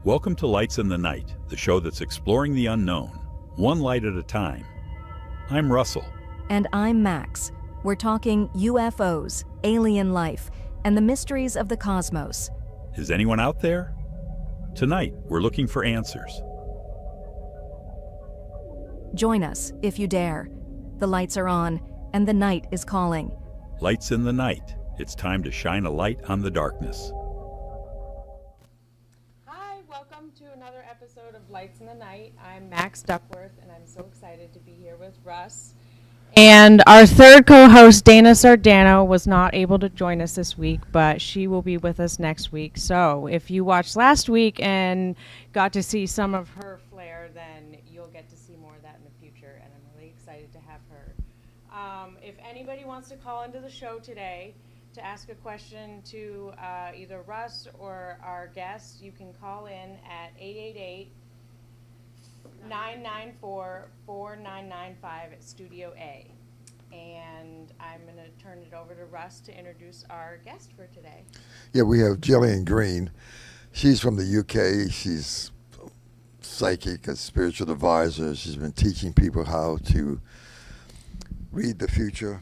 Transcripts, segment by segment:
Welcome to Lights in the Night, the show that's exploring the unknown, one light at a time. I'm Russell. And I'm Max. We're talking UFOs, alien life, and the mysteries of the cosmos. Is anyone out there? Tonight, we're looking for answers. Join us, if you dare. The lights are on, and the night is calling. Lights in the Night. It's time to shine a light on the darkness. Hi, welcome to another episode of Lights in the Night. I'm Max Duckworth, and I'm so excited to be here with Russ. And our third co-host, Dana Sardano, was not able to join us this week, but she will be with us next week. So if you watched last week and got to see some of her flair, then you'll get to see more of that in the future, and I'm really excited to have her. If anybody wants to call into the show today to ask a question to either Russ or our guest, you can call in at 888-994-4995 at Studio A. And I'm going to turn it over to Russ to introduce our guest for today. Yeah, we have Jillian Green. She's from the UK. She's psychic, a spiritual advisor. She's been teaching people how to read the future,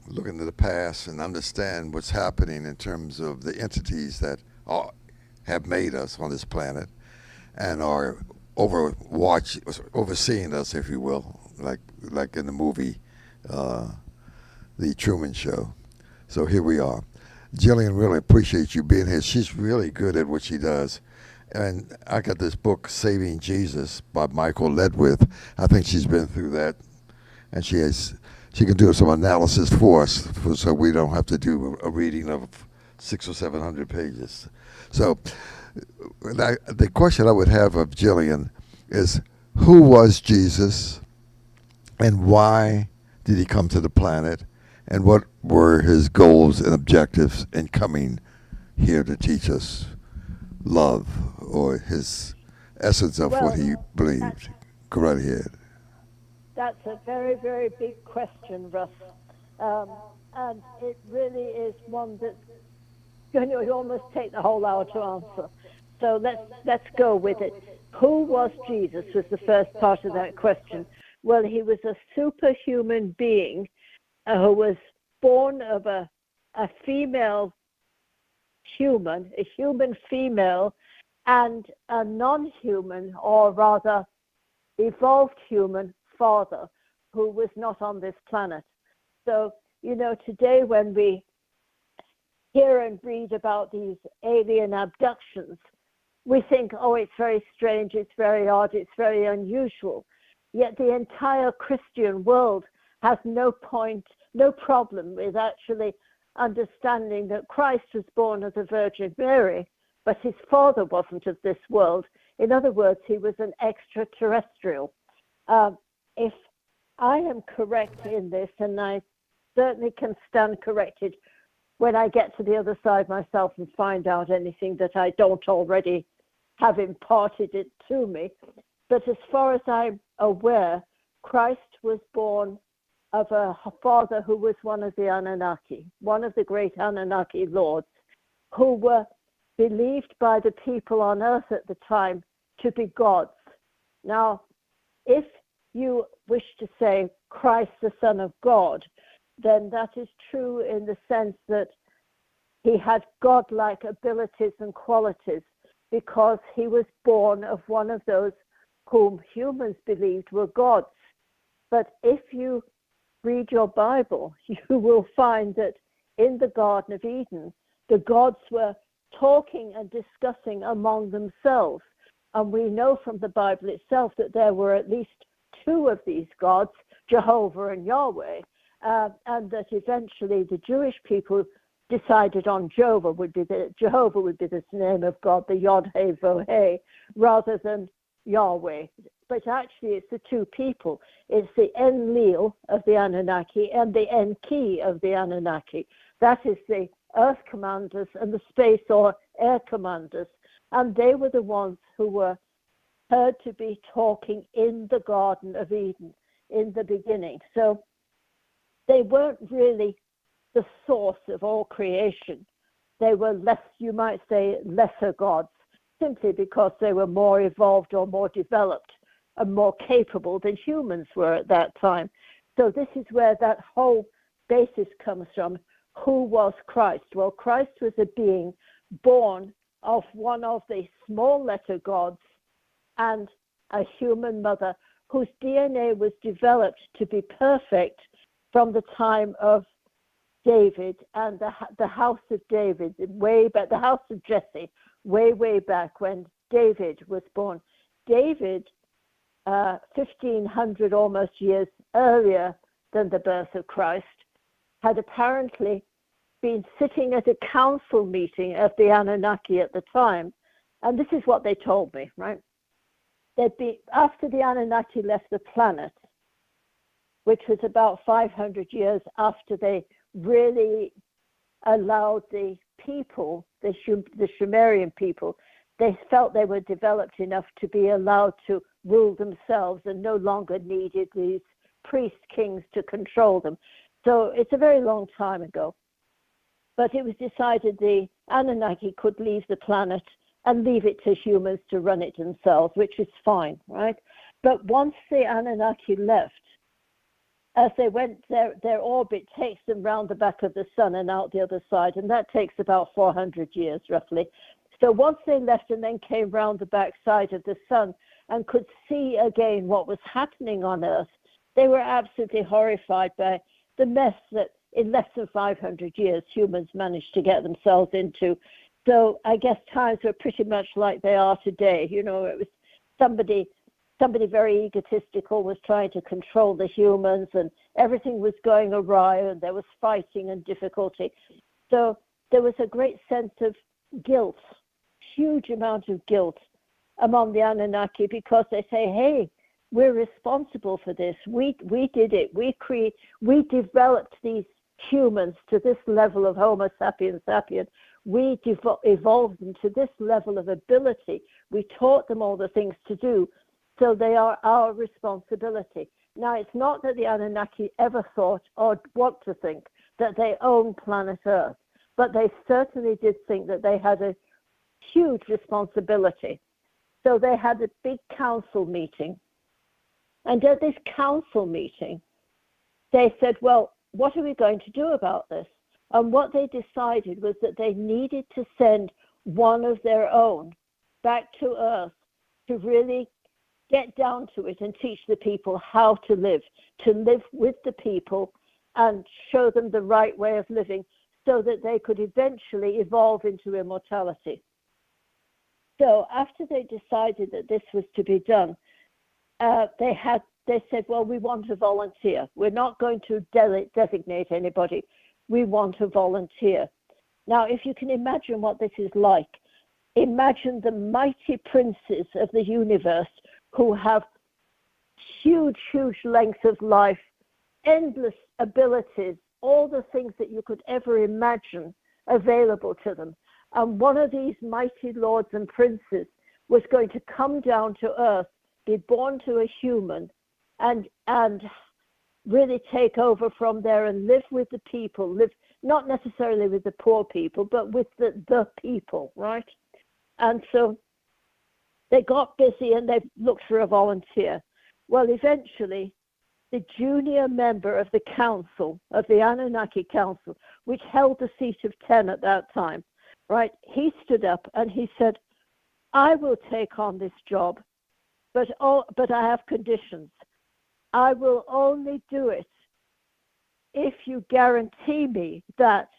look into the past, and understand what's happening in terms of the entities that have made us on this planet and are overseeing us, if you will, like in the movie The Truman Show. So here we are. Jillian, really appreciate you being here. She's really good at what she does. And I got this book, Saving Jesus, by Michael Ledwith. I think she's been through that, and she can do some analysis for us, so we don't have to do a reading of 600 or 700 pages. So the question I would have of Jillian is, who was Jesus, and why did he come to the planet, and what were his goals and objectives in coming here to teach us love, or his essence of what he believed? Go right ahead. That's a very, very big question, Russ. And it really is one that's going to almost take the whole hour to answer. So let's go with it. Who was Jesus was the first part of that question. Well, he was a superhuman being who was born of a female human, a human female, and a non-human, or rather evolved human, father who was not on this planet. So, today when we hear and read about these alien abductions, we think, oh, it's very strange, it's very odd, it's very unusual. Yet the entire Christian world has no problem with actually understanding that Christ was born of the Virgin Mary, but his father wasn't of this world. In other words, he was an extraterrestrial. If I am correct in this, and I certainly can stand corrected when I get to the other side myself and find out anything that I don't already have imparted it to me, but as far as I'm aware, Christ was born of a father who was one of the Anunnaki, one of the great Anunnaki lords, who were believed by the people on earth at the time to be gods. Now, if you wish to say Christ the Son of God, then that is true in the sense that he had godlike abilities and qualities because he was born of one of those whom humans believed were gods. But if you read your Bible, you will find that in the Garden of Eden, the gods were talking and discussing among themselves. And we know from the Bible itself that there were at least two of these gods, Jehovah and Yahweh, and that eventually the Jewish people decided on Jehovah would be the name of God, the Yod-Heh, Vov-Heh, rather than Yahweh. But actually it's the two people. It's the Enlil of the Anunnaki and the Enki of the Anunnaki. That is the earth commanders and the space or air commanders. And they were the ones who were heard to be talking in the Garden of Eden in the beginning. So they weren't really the source of all creation. They were you might say, lesser gods. simply because they were more evolved or more developed and more capable than humans were at that time. So this is where that whole basis comes from. Who was Christ? Well, Christ was a being born of one of the small letter gods and a human mother whose DNA was developed to be perfect from the time of David and the house of David, way back, the house of Jesse, way back when David was born. David, 1,500 almost years earlier than the birth of Christ, had apparently been sitting at a council meeting of the Anunnaki at the time, and this is what they told me, right? After the Anunnaki left the planet, which was about 500 years after they really allowed the people, the Sumerian people, they felt they were developed enough to be allowed to rule themselves and no longer needed these priest kings to control them. So it's a very long time ago. But it was decided the Anunnaki could leave the planet and leave it to humans to run it themselves, which is fine, right? But once the Anunnaki left, as they went, their orbit takes them round the back of the sun and out the other side, and that takes about 400 years, roughly. So once they left and then came round the back side of the sun and could see again what was happening on Earth, they were absolutely horrified by the mess that in less than 500 years humans managed to get themselves into. So I guess times were pretty much like they are today. You know, it was somebody very egotistical was trying to control the humans, and everything was going awry, and there was fighting and difficulty. So there was a great sense of guilt, huge amount of guilt among the Anunnaki, because they say, hey, we're responsible for this. We did it. We developed these humans to this level of Homo sapiens sapien. We evolved them to this level of ability. We taught them all the things to do. So they are our responsibility. Now, it's not that the Anunnaki ever thought or want to think that they own planet Earth, but they certainly did think that they had a huge responsibility. So they had a big council meeting. And at this council meeting, they said, well, what are we going to do about this? And what they decided was that they needed to send one of their own back to Earth to really get down to it and teach the people how to live with the people and show them the right way of living so that they could eventually evolve into immortality. So after they decided that this was to be done, they said, well, we want a volunteer. We're not going to designate anybody. We want a volunteer. Now, if you can imagine what this is like, imagine the mighty princes of the universe who have huge length of life, endless abilities, all the things that you could ever imagine available to them. And one of these mighty lords and princes was going to come down to Earth, be born to a human, and really take over from there and live with the people, live not necessarily with the poor people, but with the people, right? And so they got busy and they looked for a volunteer. Well, eventually, the junior member of the council, of the Anunnaki Council, which held the seat of 10 at that time, right, he stood up and he said, I will take on this job, but I have conditions. I will only do it if you guarantee me that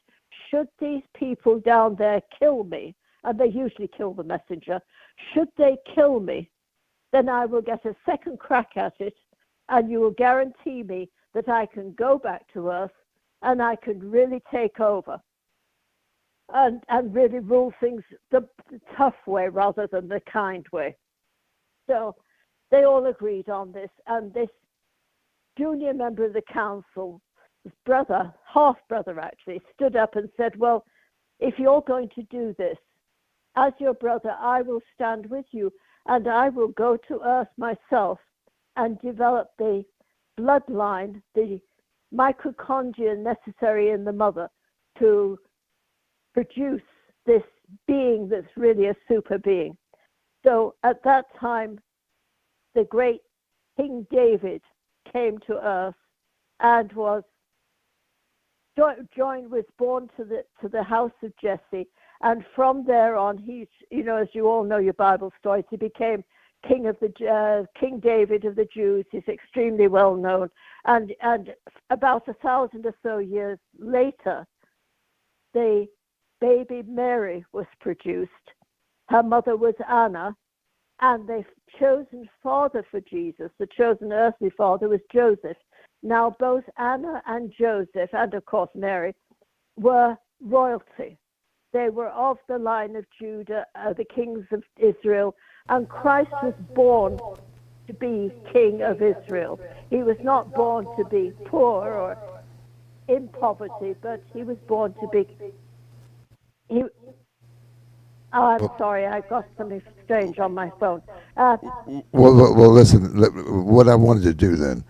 should these people down there kill me, and they usually kill the messenger, should they kill me, then I will get a second crack at it, and you will guarantee me that I can go back to Earth and I can really take over and really rule things the tough way rather than the kind way. So they all agreed on this, and this junior member of the council, his brother, half-brother actually, stood up and said, well, if you're going to do this, as your brother, I will stand with you, and I will go to Earth myself and develop the bloodline, the mitochondria necessary in the mother to produce this being that's really a super being. So at that time, the great King David came to earth and was was born to the house of Jesse, and from there on, he's, as you all know your Bible stories, he became King David of the Jews. He's extremely well known, and about 1,000 or so years later, the baby Mary was produced. Her mother was Anna, and the chosen father for Jesus, the chosen earthly father, was Joseph. Now, both Anna and Joseph, and of course Mary, were royalty. They were of the line of Judah, the kings of Israel, and Christ was born to be King of Israel. He was not born to be poor or in poverty, but he was born to be... I'm sorry, I got something strange on my phone. Well, listen, what I wanted to do then,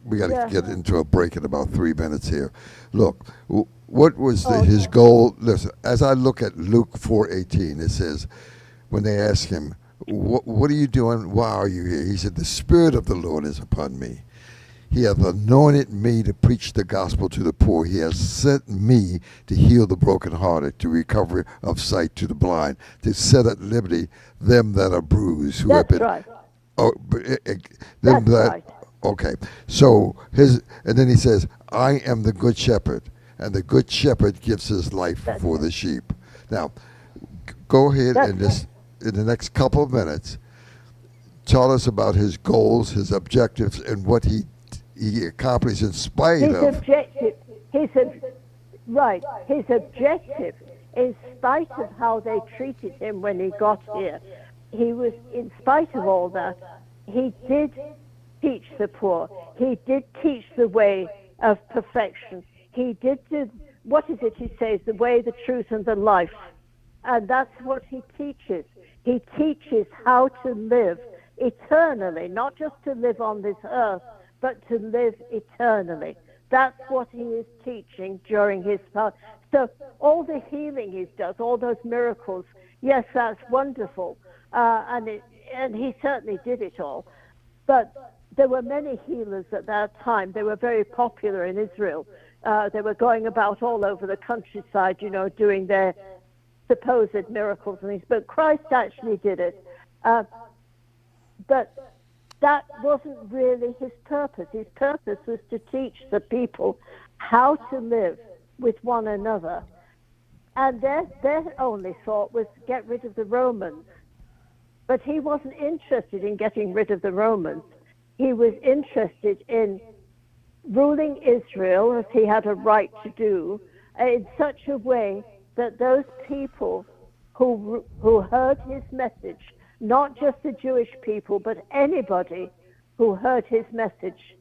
we got to get into a break in about 3 minutes here. Look, what was his goal? Listen, as I look at Luke 4:18, it says, when they ask him, what are you doing? Why are you here? He said, the Spirit of the Lord is upon me. He hath anointed me to preach the gospel to the poor. He has sent me to heal the brokenhearted, to recover of sight to the blind, to set at liberty them that are bruised, who have been... Right. That's right. Okay. So and then he says, I am the good shepherd, and the good shepherd gives his life for the sheep. Now, go ahead and just, in the next couple of minutes, tell us about his goals, his objectives, and what he accomplished in spite of... His objective, in spite of how they treated him when he got here, in spite of all that, he did teach the poor. He did teach the way of perfection. He did what is it he says? The way, the truth, and the life. And that's what he teaches. He teaches how to live eternally, not just to live on this earth, but to live eternally. That's what he is teaching during his part. So all the healing he does, all those miracles, yes, that's wonderful. And he certainly did it all. But there were many healers at that time. They were very popular in Israel. They were going about all over the countryside, doing their supposed miracles and things. But Christ actually did it. But that wasn't really his purpose. His purpose was to teach the people how to live with one another. And their only thought was get rid of the Romans. But he wasn't interested in getting rid of the Romans. He was interested in ruling Israel, as he had a right to do, in such a way that those people who heard his message, not just the Jewish people, but anybody who heard his message,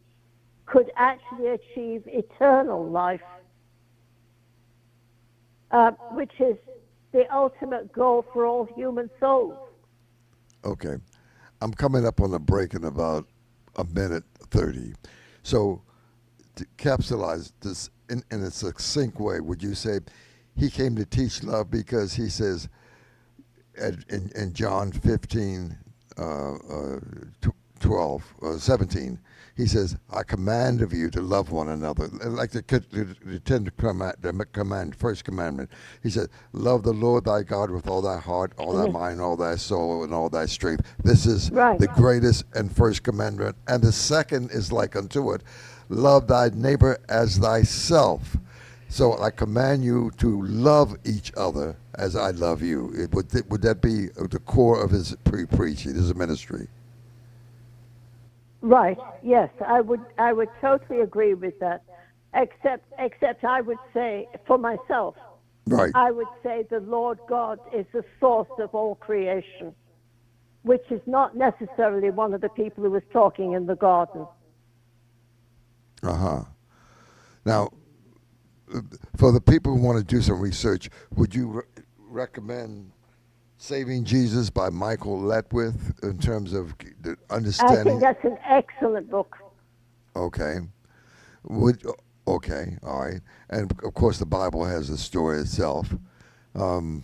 could actually achieve eternal life, which is the ultimate goal for all human souls. Okay. I'm coming up on a break in about a minute 30. So to capsulize this in a succinct way, would you say he came to teach love because he says in John 15, 17, he says, I command of you to love one another. Like the first commandment. He said, love the Lord thy God with all thy heart, all thy mind, all thy soul, and all thy strength. This is the greatest and first commandment. And the second is like unto it, love thy neighbor as thyself. So I command you to love each other as I love you. Would that be the core of his preaching, his ministry? Right. Yes, I would totally agree with that. Except I would say for myself, right. I would say the Lord God is the source of all creation, which is not necessarily one of the people who was talking in the garden. Now, for the people who want to do some research, would you recommend Saving Jesus by Michael Letwith in terms of the understanding? I think that's an excellent book. Okay. Okay, all right. And, of course, the Bible has the story itself. Well,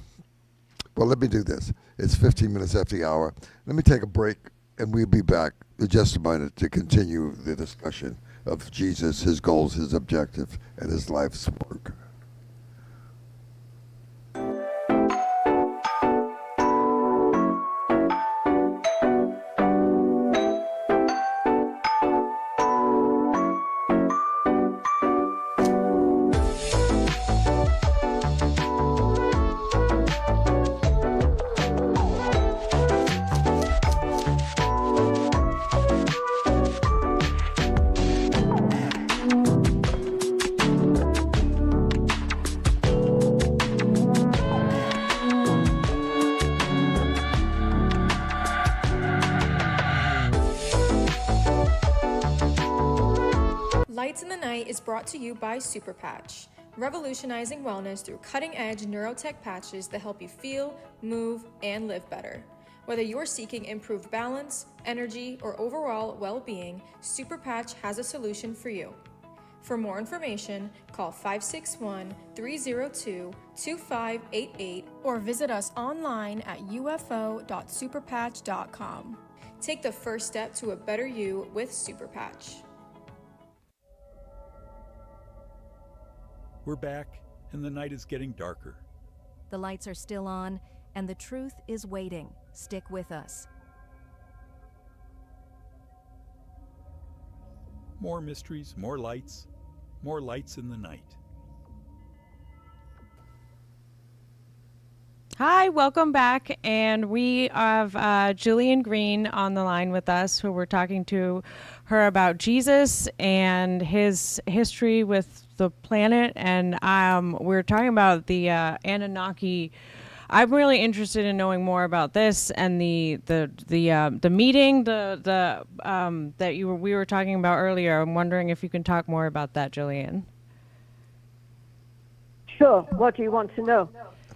let me do this. It's 15 minutes after the hour. Let me take a break, and we'll be back in just a minute to continue the discussion of Jesus, his goals, his objective, and his life's work. Lights in the Night is brought to you by Super Patch, revolutionizing wellness through cutting-edge neurotech patches that help you feel, move, and live better. Whether you're seeking improved balance, energy, or overall well-being, Super Patch has a solution for you. For more information, call 561-302-2588 or visit us online at ufo.superpatch.com. Take the first step to a better you with Super Patch. We're back, and the night is getting darker. The lights are still on, and the truth is waiting. Stick with us. More mysteries, more lights in the night. Hi, welcome back. And we have Jillian Green on the line with us, who we're talking to her about Jesus and his history with the planet. And we're talking about the Anunnaki. I'm really interested in knowing more about this and the meeting that we were talking about earlier. I'm wondering if you can talk more about that, Jillian. Sure. What do you want to know?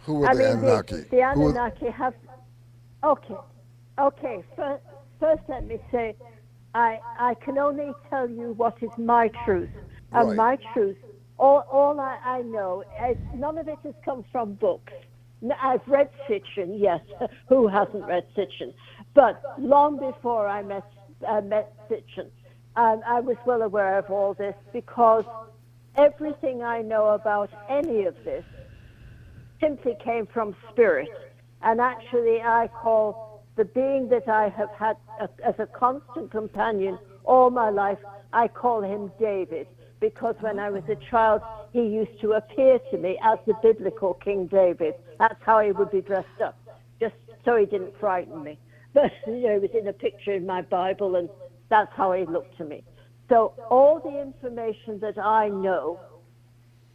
Who were the Anunnaki? The Anunnaki have... Okay. First let me say, I can only tell you what is my truth. And Right. my truth, all I know, none of it has come from books. I've read Sitchin, yes. Who hasn't read Sitchin? But long before I met Sitchin, I was well aware of all this, because everything I know about any of this simply came from spirit. And actually, I call the being that I have had as a constant companion all my life, I call him David, because when I was a child, he used to appear to me as the biblical King David. That's how he would be dressed up, just so he didn't frighten me. But, he was in a picture in my Bible, and that's how he looked to me. So all the information that I know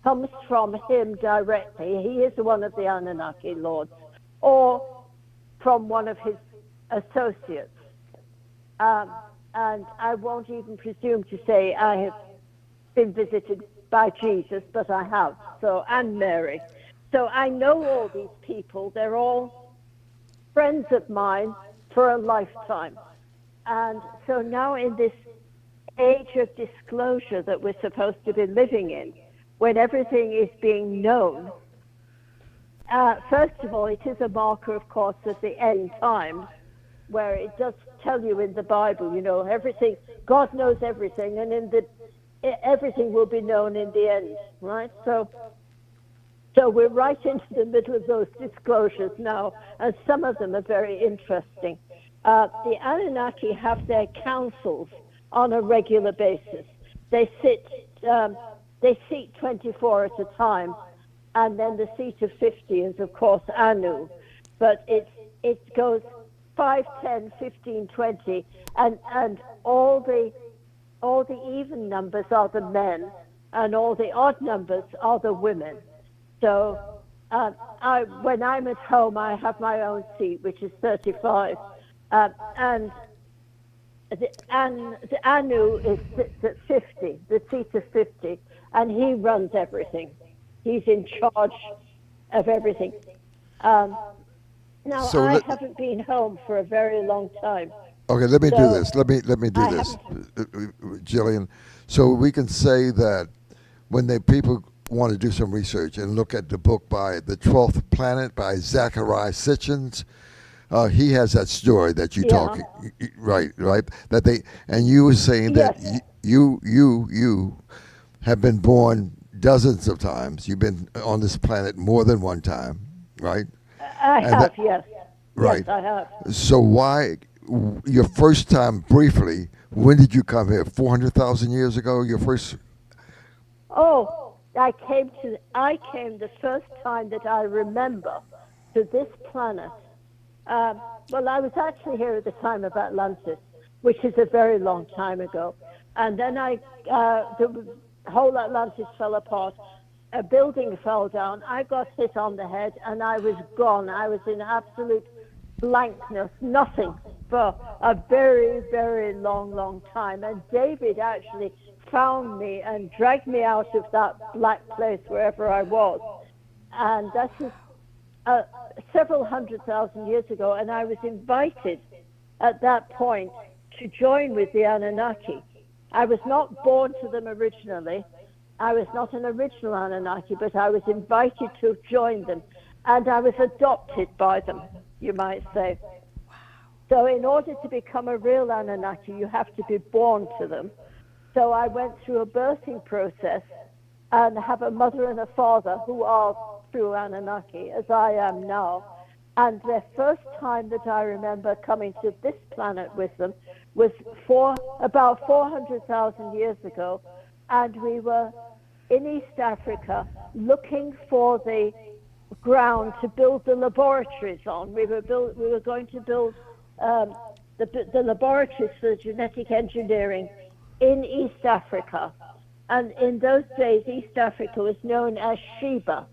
comes from him directly. He is one of the Anunnaki lords, or from one of his associates. And I won't even presume to say I have been visited by Jesus, but I have, and Mary. So I know all these people. They're all friends of mine for a lifetime. And so now in this age of disclosure that we're supposed to be living in, when everything is being known, first of all, it is a marker, of course, of the end times, where it does tell you in the Bible, everything, God knows everything, and everything will be known in the end, right? So we're right into the middle of those disclosures now, and some of them are very interesting. The Anunnaki have their councils on a regular basis. They seat 24 at a time, and then the seat of 50 is, of course, Anu. But it goes 5, 10, 15, 20, and all the even numbers are the men, and all the odd numbers are the women. So when I'm at home, I have my own seat, which is 35, and the Anu sits at 50, the seat of 50, and he runs everything. He's in charge of everything. Now, So I haven't been home for a very long time. Okay, let me do So, this. Let me do this, Jillian. So we can say that when people want to do some research and look at the book by The 12th Planet by Zachariah Sitchin, he has that story that you Yeah. talk, right, that they, and you were saying that Yes. you have been born dozens of times. You've been on this planet more than one time, right? I And have, that, yes. right. Yes, I have. So why your first time briefly? When did you come here? 400,000 years ago. Your first. Oh, I came the first time that I remember to this planet. Well, I was actually here at the time of Atlantis, which is a very long time ago. And then the whole Atlantis fell apart. A building fell down. I got hit on the head and I was gone. I was in absolute blankness, nothing for a very, very long time. And David actually found me and dragged me out of that black place wherever I was. And that is several 100,000 years ago. And I was invited at that point to join with the Anunnaki. I was not born to them originally. I was not an original Anunnaki, but I was invited to join them. And I was adopted by them, you might say. So in order to become a real Anunnaki, you have to be born to them. So I went through a birthing process and have a mother and a father who are true Anunnaki, as I am now. And the first time that I remember coming to this planet with them was about 400,000 years ago. And we were in East Africa looking for the ground to build the laboratories on. We were going to build the laboratories for genetic engineering in East Africa. And in those days, East Africa was known as Sheba.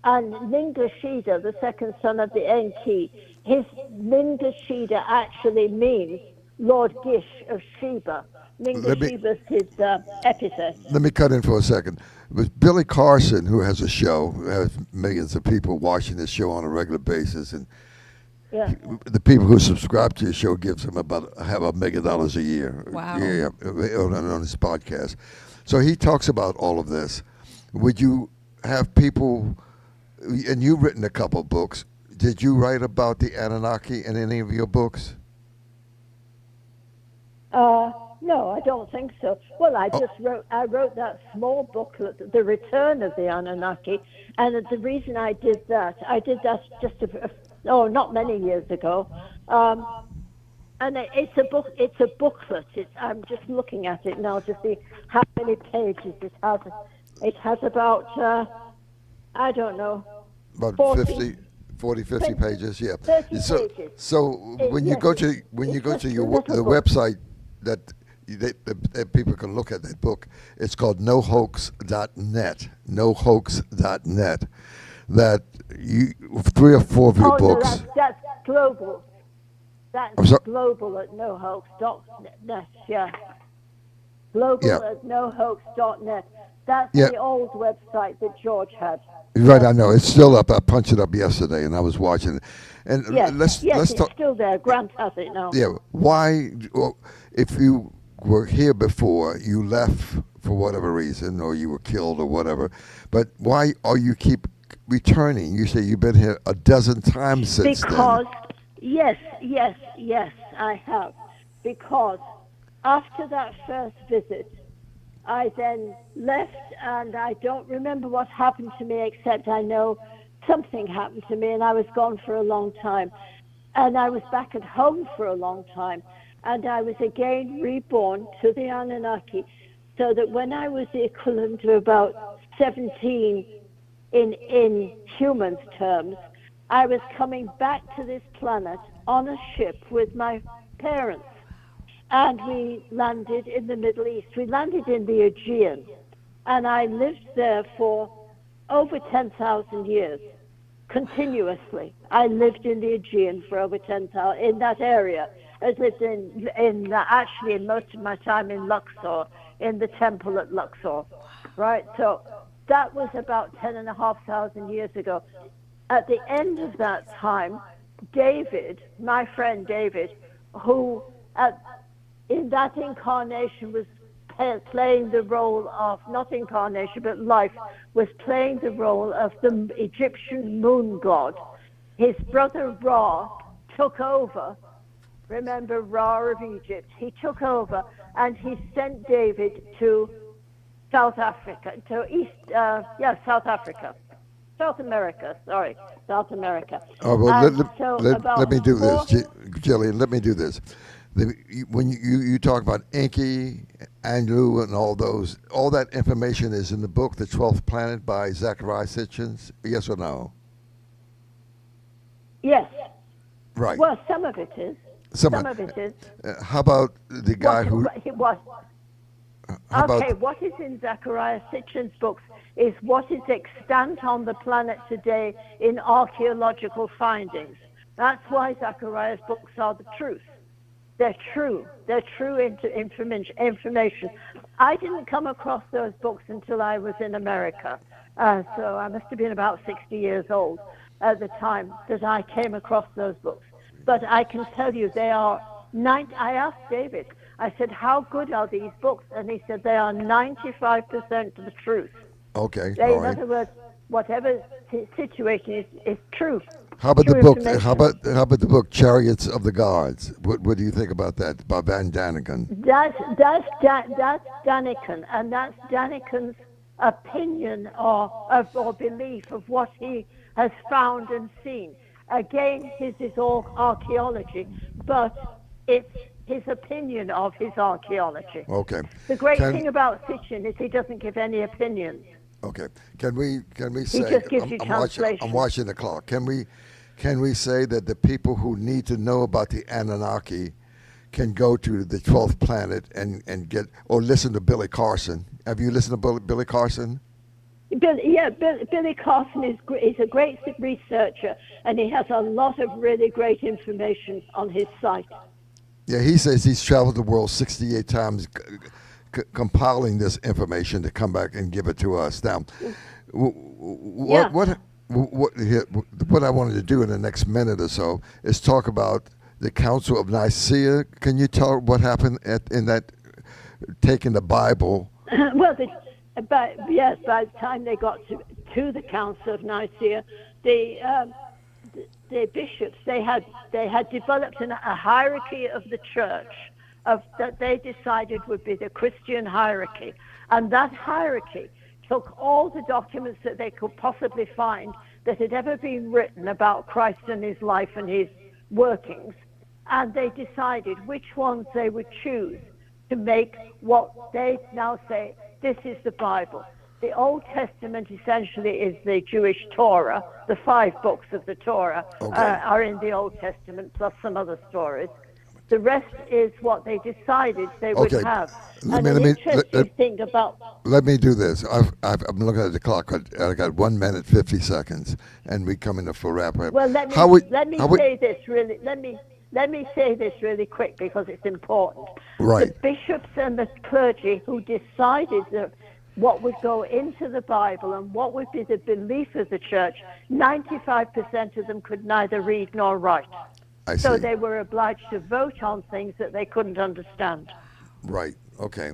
And Ningashida, the second son of the Enki, his Ningashida actually means Lord Gish of Sheba. Ningashida is his epithet. Let me cut in for a second. It was Billy Carson, who has a show, has millions of people watching this show on a regular basis, and Yeah. the people who subscribe to his show gives him about $500 million a year. Wow. Yeah, on his podcast. So he talks about all of this. Would you have people, and you've written a couple books, did you write about the Anunnaki in any of your books? No, I don't think so. Well, I wrote that small booklet, The Return of the Anunnaki, and the reason I did that just not many years ago. And it's a booklet. I'm just looking at it now to see how many pages it has. It has about, I don't know, About 40 50 pages, yeah. 30 So, pages. so when you Yes, go to it's just your a little the book. website that people can look at that book, it's called nohoax.net. Nohoax.net. That you 3 or 4 of your books. No, that's global. I'm That's sorry? global at nohoax.net. Yeah. Global Yeah. at nohoax.net. That's Yeah. the old website that George had. Right, I know it's still up. I punched it up yesterday, and I was watching it. And Yes, let's it's talk. still there. Grant has it now. Yeah, why? Well, if you were here before, you left for whatever reason, or you were killed, or whatever. But why are you keep returning? You say you've been here a dozen times since Because, yes, I have. Because after that first visit, I then left, and I don't remember what happened to me, except I know something happened to me, and I was gone for a long time. And I was back at home for a long time, and I was again reborn to the Anunnaki, so that when I was the equivalent of about 17 in humans' terms, I was coming back to this planet on a ship with my parents. And we landed in the Middle East. We landed in the Aegean. And I lived there for over 10,000 years, continuously. I lived in the Aegean for over 10,000, in that area. I lived actually in most of my time in Luxor, in the temple at Luxor, right? So that was about 10,500 years ago. At the end of that time, David, my friend David, who in that incarnation was playing the role of, not incarnation, but life, was playing the role of the Egyptian moon god. His brother Ra took over. Remember Ra of Egypt? He took over and he sent David to South Africa, South Africa. South America, sorry, South America. Oh, well, let me do four- this, Jillian. Let me do this. When you talk about Enki, Anu, and all that information is in the book, The 12th Planet by Zachariah Sitchin. Yes or no? Yes. Right. Well, some of it is. Some of it is. How about the guy who? How about, what is in Zachariah Sitchin's books is what is extant on the planet today in archaeological findings. That's why Zachariah's books are the truth. They're true. They're true information. I didn't come across those books until I was in America. So I must have been about 60 years old at the time that I came across those books. But I can tell you they are I asked David, I said, how good are these books? And he said, they are 95% the truth. Okay, In other words, whatever situation is true. How about the book? How about the book Chariots of the Gods? What do you think about that by Van Daniken? That's Daniken, and that's Daniken's opinion or belief of what he has found and seen. Again, his is all archaeology, but it's his opinion of his archaeology. Okay. The great thing about Sitchin is he doesn't give any opinions. Okay. Can we say? He just gives you translation. I'm watching the clock. Can we say that the people who need to know about the Anunnaki can go to the 12th Planet and get or listen to Billy Carson? Have you listened to Billy Carson? Billy Carson is a great researcher, and he has a lot of really great information on his site. Yeah, he says he's traveled the world 68 times, compiling this information to come back and give it to us. Now, what I wanted to do in the next minute or so is talk about the Council of Nicaea. Can you tell what happened in that taking the Bible? Well, by the time they got to the Council of Nicaea, the bishops they had developed a hierarchy of the church that they decided would be the Christian hierarchy, and that hierarchy took all the documents that they could possibly find that had ever been written about Christ and his life and his workings, and they decided which ones they would choose to make what they now say, this is the Bible. The Old Testament essentially is the Jewish Torah. The 5 books of the Torah are in the Old Testament, plus some other stories. The rest is what they decided they would have. Let me do this. I'm looking at the clock. I got 1 minute 50 seconds, and we come in for wrap up. Well, let me say this really quick because it's important. Right. The bishops and the clergy who decided what would go into the Bible and what would be the belief of the church, 95% of them could neither read nor write. So they were obliged to vote on things that they couldn't understand. Right. Okay.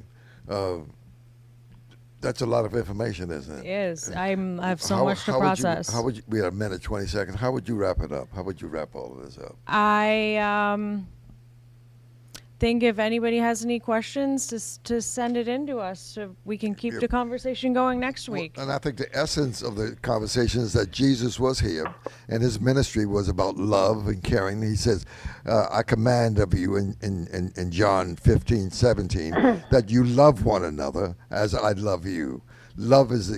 That's a lot of information, isn't it? It is. I have so much to process. We had a minute, 20 seconds. How would you wrap it up? How would you wrap all of this up? I think if anybody has any questions, to send it in to us so we can keep the conversation going next week. And I think the essence of the conversation is that Jesus was here, and his ministry was about love and caring. He says, I command of you in John 15:17 that you love one another as I love you. Love is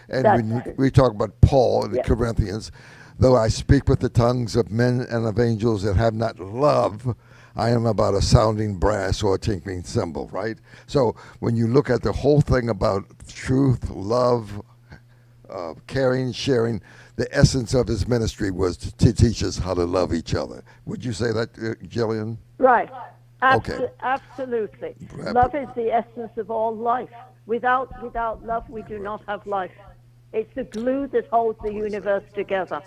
when we talk about Paul in the Corinthians, though I speak with the tongues of men and of angels that have not love, I am about a sounding brass or a tinkling cymbal, right? So when you look at the whole thing about truth, love, caring, sharing, the essence of his ministry was to teach us how to love each other. Would you say that, Jillian? Right. Okay. Absolutely. Love is the essence of all life. Without love, we do not have life. It's the glue that holds the universe together.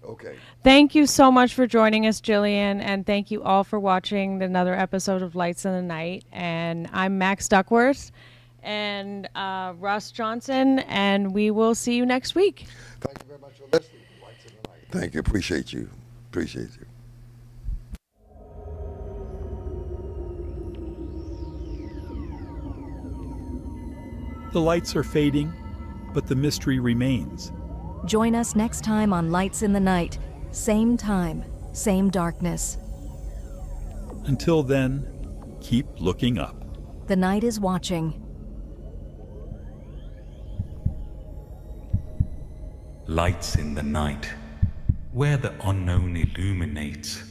Okay. Thank you so much for joining us, Jillian, and thank you all for watching another episode of Lights in the Night. And I'm Max Duckworth and Russ Johnson, and we will see you next week. Thank you very much for listening to Lights in the Night. Thank you. Appreciate you. The lights are fading, but the mystery remains. Join us next time on Lights in the Night. Same time, same darkness. Until then, keep looking up. The night is watching. Lights in the night, where the unknown illuminates.